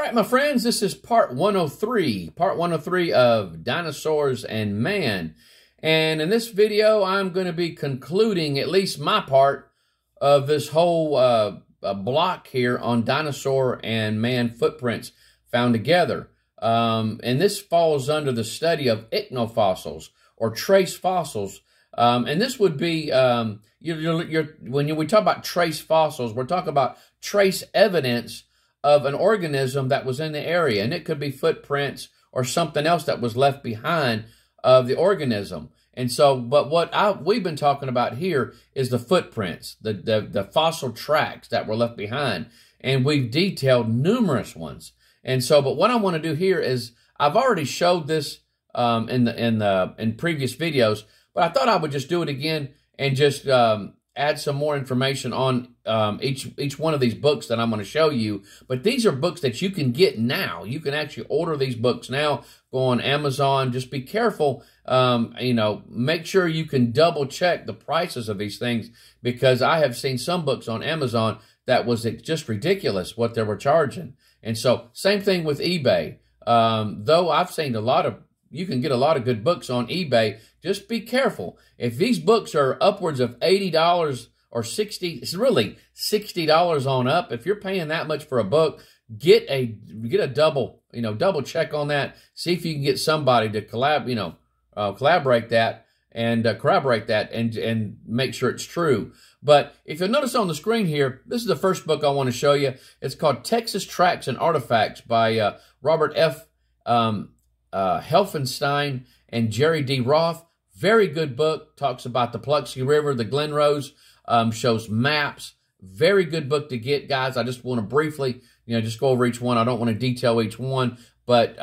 right, my friends, this is part 103. Part 103 of Dinosaurs and Man. And in this video, I'm going to be concluding at least my part of this whole block here on dinosaur and man footprints found together. And this falls under the study of ichnofossils or trace fossils. And this would be, when we talk about trace fossils, we're talking about trace evidence of an organism that was in the area. And it could be footprints or something else that was left behind of the organism. And so, but what we've been talking about here is the footprints, the fossil tracks that were left behind. And we've detailed numerous ones. And so, but what I want to do here is, I've already showed this in previous videos, but I thought I would just do it again and just add some more information on each one of these books that I'm going to show you. But these are books that you can get now. You can actually order these books now. Go on Amazon. Just be careful. Make sure you can double check the prices of these things, because I have seen some books on Amazon that was just ridiculous what they were charging. And so same thing with eBay. Though I've seen you can get a lot of good books on eBay. Just be careful. If these books are upwards of $80 or $60, it's really $60 on up. If you're paying that much for a book, get a double check on that. See if you can get somebody to collaborate that and corroborate that and make sure it's true. But if you'll notice on the screen here, this is the first book I want to show you. It's called Texas Tracks and Artifacts by Robert F. Helfenstein and Jerry D. Roth. Very good book. Talks about the Paluxy River, the Glen Rose, shows maps. Very good book to get, guys. I just want to briefly, just go over each one. I don't want to detail each one, but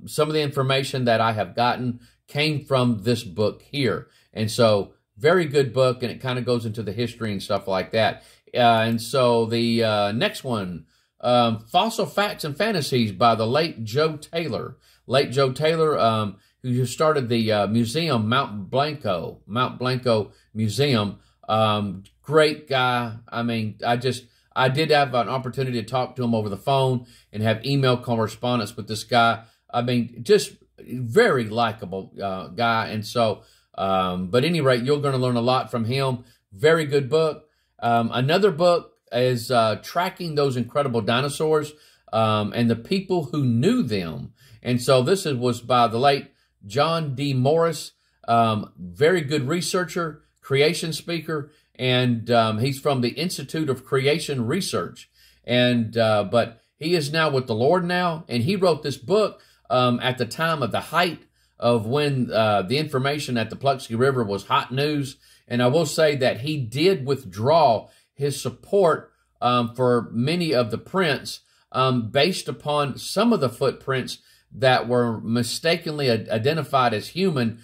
some of the information that I have gotten came from this book here. And so, very good book, and it kind of goes into the history and stuff like that. And so, the next one, Fossil Facts and Fantasies by the late Joe Taylor. Late Joe Taylor, who started the museum, Mount Blanco Museum. Great guy. I mean, I did have an opportunity to talk to him over the phone and have email correspondence with this guy. I mean, just very likable guy. And so, but at any rate, you're going to learn a lot from him. Very good book. Another book is Tracking Those Incredible Dinosaurs and the People Who Knew Them. And so this was by the late John D. Morris, very good researcher, creation speaker, and he's from the Institute of Creation Research. And but he is now with the Lord now, and he wrote this book at the time of the height of when the information at the Paluxy River was hot news. And I will say that he did withdraw his support for many of the prints based upon some of the footprints that were mistakenly identified as human,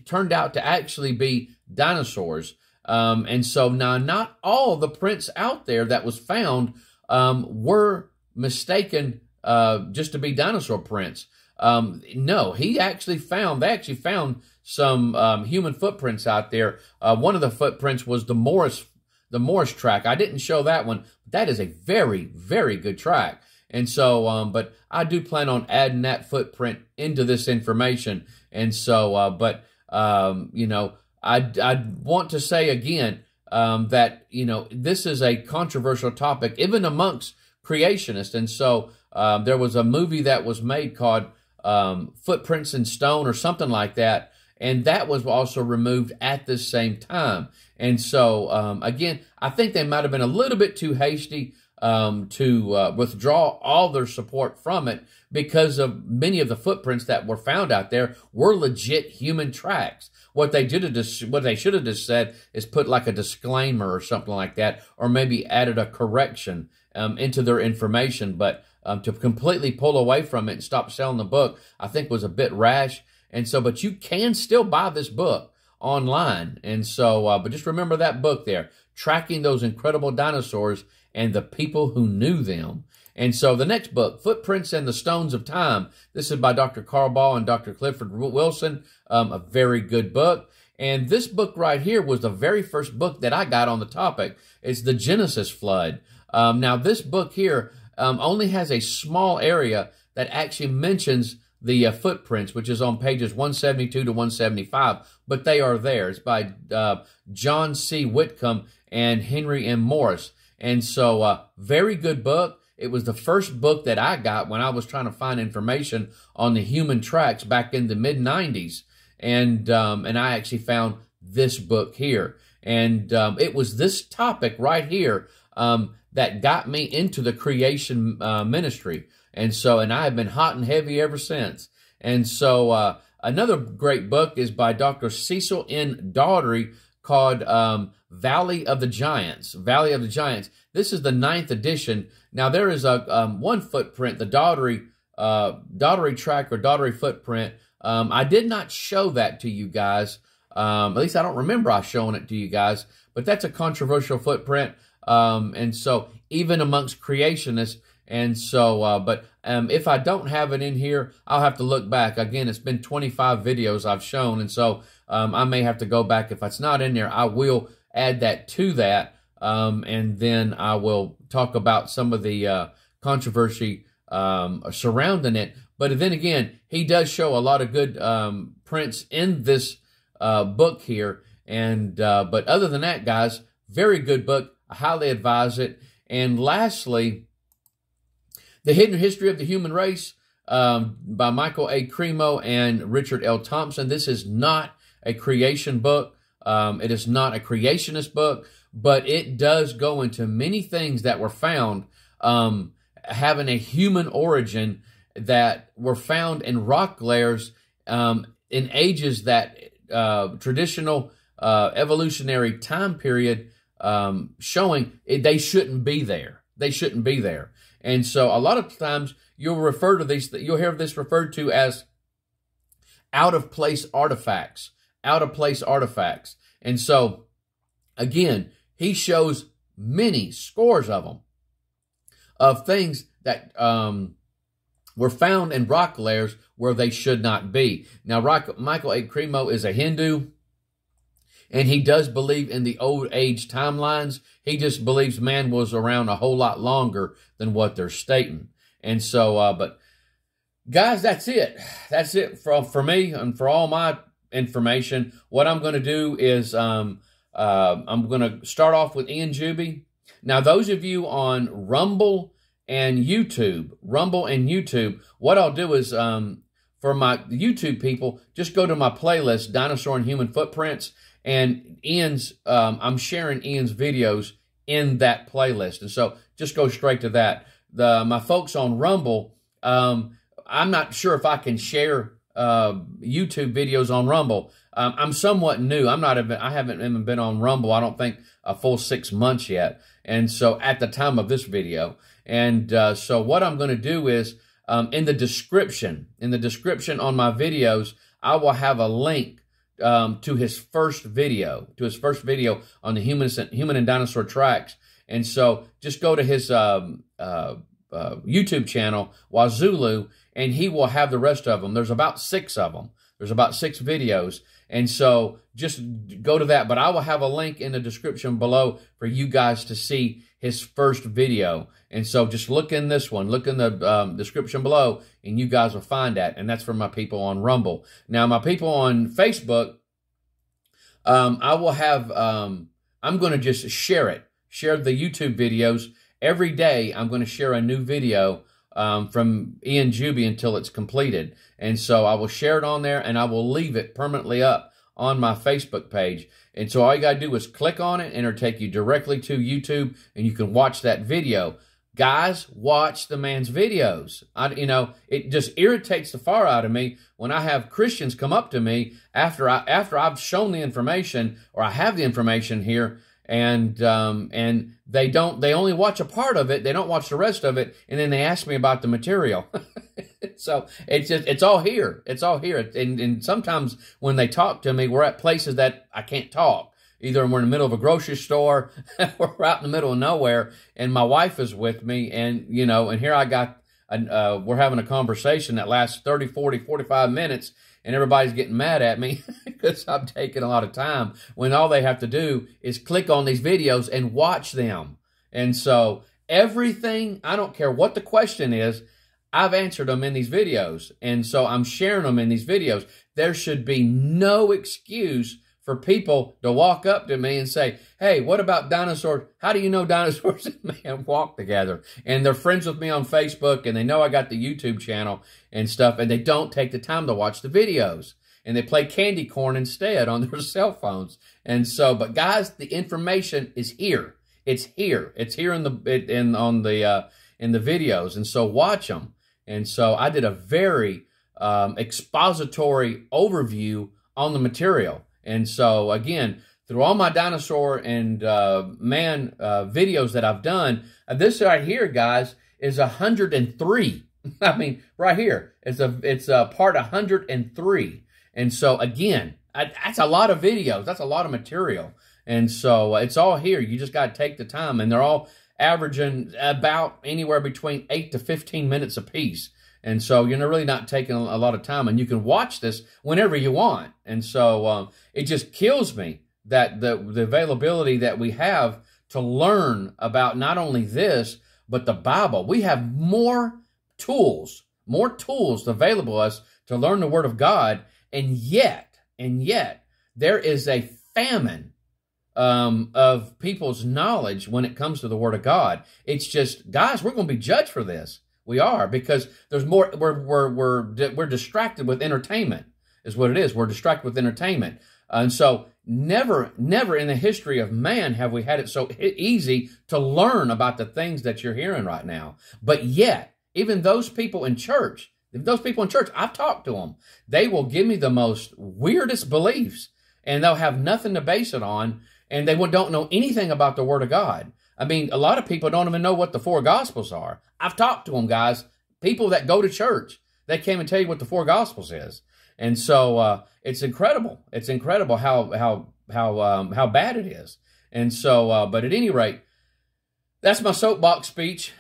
turned out to actually be dinosaurs. And so now not all the prints out there that was found were mistaken just to be dinosaur prints. No, they actually found some human footprints out there. One of the footprints was the Morris track. I didn't show that one. That is a very, very good track. And so, but I do plan on adding that footprint into this information. And so, I want to say again that, this is a controversial topic, even amongst creationists. And so, there was a movie that was made called Footprints in Stone or something like that. And that was also removed at the same time. And so, again, I think they might have been a little bit too hasty to withdraw all their support from it, because of many of the footprints that were found out there were legit human tracks. What they should have just said is put like a disclaimer or something like that, or maybe added a correction into their information. But to completely pull away from it and stop selling the book, I think was a bit rash. And so, but you can still buy this book online. And so, but just remember that book there, Tracking Those Incredible Dinosaurs and the People Who Knew Them. And so the next book, Footprints and the Stones of Time. This is by Dr. Carl Ball and Dr. Clifford Wilson. A very good book. And this book right here was the very first book that I got on the topic. It's the Genesis Flood. Now, this book here only has a small area that actually mentions the footprints, which is on pages 172 to 175, but they are there. It's by John C. Whitcomb and Henry M. Morris. And so, very good book. It was the first book that I got when I was trying to find information on the human tracks back in the mid-90s. And I actually found this book here. And it was this topic right here that got me into the creation ministry. And I have been hot and heavy ever since. And so another great book is by Dr. Cecil N. Daugherty called Valley of the Giants. Valley of the Giants. This is the 9th edition. Now, there is a one footprint, the Daugherty track or Daugherty footprint. I did not show that to you guys. At least I don't remember I showing it to you guys. But that's a controversial footprint. And so even amongst creationists. And so, but if I don't have it in here, I'll have to look back. Again, it's been 25 videos I've shown. And so I may have to go back. If it's not in there, I will add that to that. And then I will talk about some of the controversy surrounding it. But then again, he does show a lot of good prints in this book here. And but other than that, guys, very good book. I highly advise it. And lastly, The Hidden History of the Human Race by Michael A. Cremo and Richard L. Thompson. This is not a creation book. It is not a creationist book, but it does go into many things that were found having a human origin that were found in rock layers in ages that traditional evolutionary time period showing they shouldn't be there. They shouldn't be there. And so a lot of times you'll refer to these, you'll hear this referred to as out-of-place artifacts. Out-of-place artifacts. And so, again, he shows many scores of them, of things that were found in rock layers where they should not be. Now, Michael A. Cremo is a Hindu, and he does believe in the old age timelines. He just believes man was around a whole lot longer than what they're stating. And so, but guys, that's it. That's it for me and for all my information. What I'm going to do is I'm going to start off with Ian Juby. Now, those of you on Rumble and YouTube, what I'll do is for my YouTube people, just go to my playlist, Dinosaur and Human Footprints, and Ian's, I'm sharing Ian's videos in that playlist. And so just go straight to that. My folks on Rumble, I'm not sure if I can share YouTube videos on Rumble. I'm somewhat new. I haven't even been on Rumble, I don't think, a full 6 months yet. And so at the time of this video. And so what I'm going to do is in the description on my videos, I will have a link to his first video, on the human and dinosaur tracks. And so just go to his YouTube channel, Wazulu, and he will have the rest of them. There's about 6 of them. There's about 6 videos. And so just go to that. But I will have a link in the description below for you guys to see his first video. And so just look in this one. Look in the description below, and you guys will find that. And that's for my people on Rumble. Now, my people on Facebook, I will have, I'm going to just share it. Share the YouTube videos. Every day, I'm going to share a new video from Ian Juby until it's completed. And so I will share it on there, and I will leave it permanently up on my Facebook page. And so all you got to do is click on it, and it'll take you directly to YouTube, and you can watch that video. Guys, watch the man's videos. It just irritates the far out of me when I have Christians come up to me after I've shown the information, or I have the information here, and they only watch a part of it. They don't watch the rest of it, and then they ask me about the material. So it's all here. It's all here. And sometimes when they talk to me, we're at places that I can't talk. Either we're in the middle of a grocery store, or we're out in the middle of nowhere, and my wife is with me, and and here I got, we're having a conversation that lasts 30, 40, 45 minutes, and everybody's getting mad at me because I'm taking a lot of time, when all they have to do is click on these videos and watch them. And so everything, I don't care what the question is, I've answered them in these videos. And so I'm sharing them in these videos. There should be no excuse for people to walk up to me and say, hey, what about dinosaurs? How do you know dinosaurs and man walk together? And they're friends with me on Facebook, and they know I got the YouTube channel and stuff, and they don't take the time to watch the videos. And they play candy corn instead on their cell phones. And so, but guys, the information is here. It's here. It's here in the videos. And so watch them. And so I did a very expository overview on the material. And so again, through all my dinosaur and man videos that I've done, this right here, guys, is 103. I mean, right here, it's a part 103. And so again, that's a lot of videos. That's a lot of material. And so it's all here. You just got to take the time. And they're all averaging about anywhere between 8 to 15 minutes a piece. And so you're really not taking a lot of time. And you can watch this whenever you want. And so it just kills me that the availability that we have to learn about not only this, but the Bible. We have more tools available to us to learn the Word of God. And yet, there is a famine of people's knowledge when it comes to the Word of God. It's just, guys, we're going to be judged for this. We are, because there's more. We're distracted with entertainment, is what it is. We're distracted with entertainment, and so never in the history of man have we had it so easy to learn about the things that you're hearing right now. But yet, even those people in church. I've talked to them. They will give me the most weirdest beliefs, and they'll have nothing to base it on, and they don't know anything about the Word of God. I mean, a lot of people don't even know what the 4 Gospels are. I've talked to them, guys. People that go to church, they can't even tell you what the 4 Gospels is. And so it's incredible. It's incredible how bad it is. And so, but at any rate, that's my soapbox speech.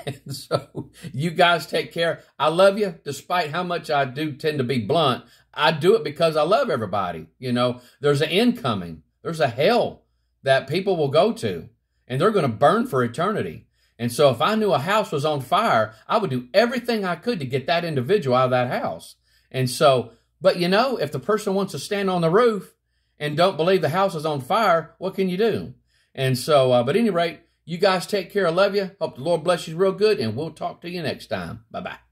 And so you guys take care. I love you, despite how much I do tend to be blunt. I do it because I love everybody. You know, there's an end coming. There's a hell that people will go to, and they're going to burn for eternity. And so if I knew a house was on fire, I would do everything I could to get that individual out of that house. And so, but you know, if the person wants to stand on the roof and don't believe the house is on fire, what can you do? And so, but at any rate, you guys take care. I love you. Hope the Lord bless you real good, and we'll talk to you next time. Bye-bye.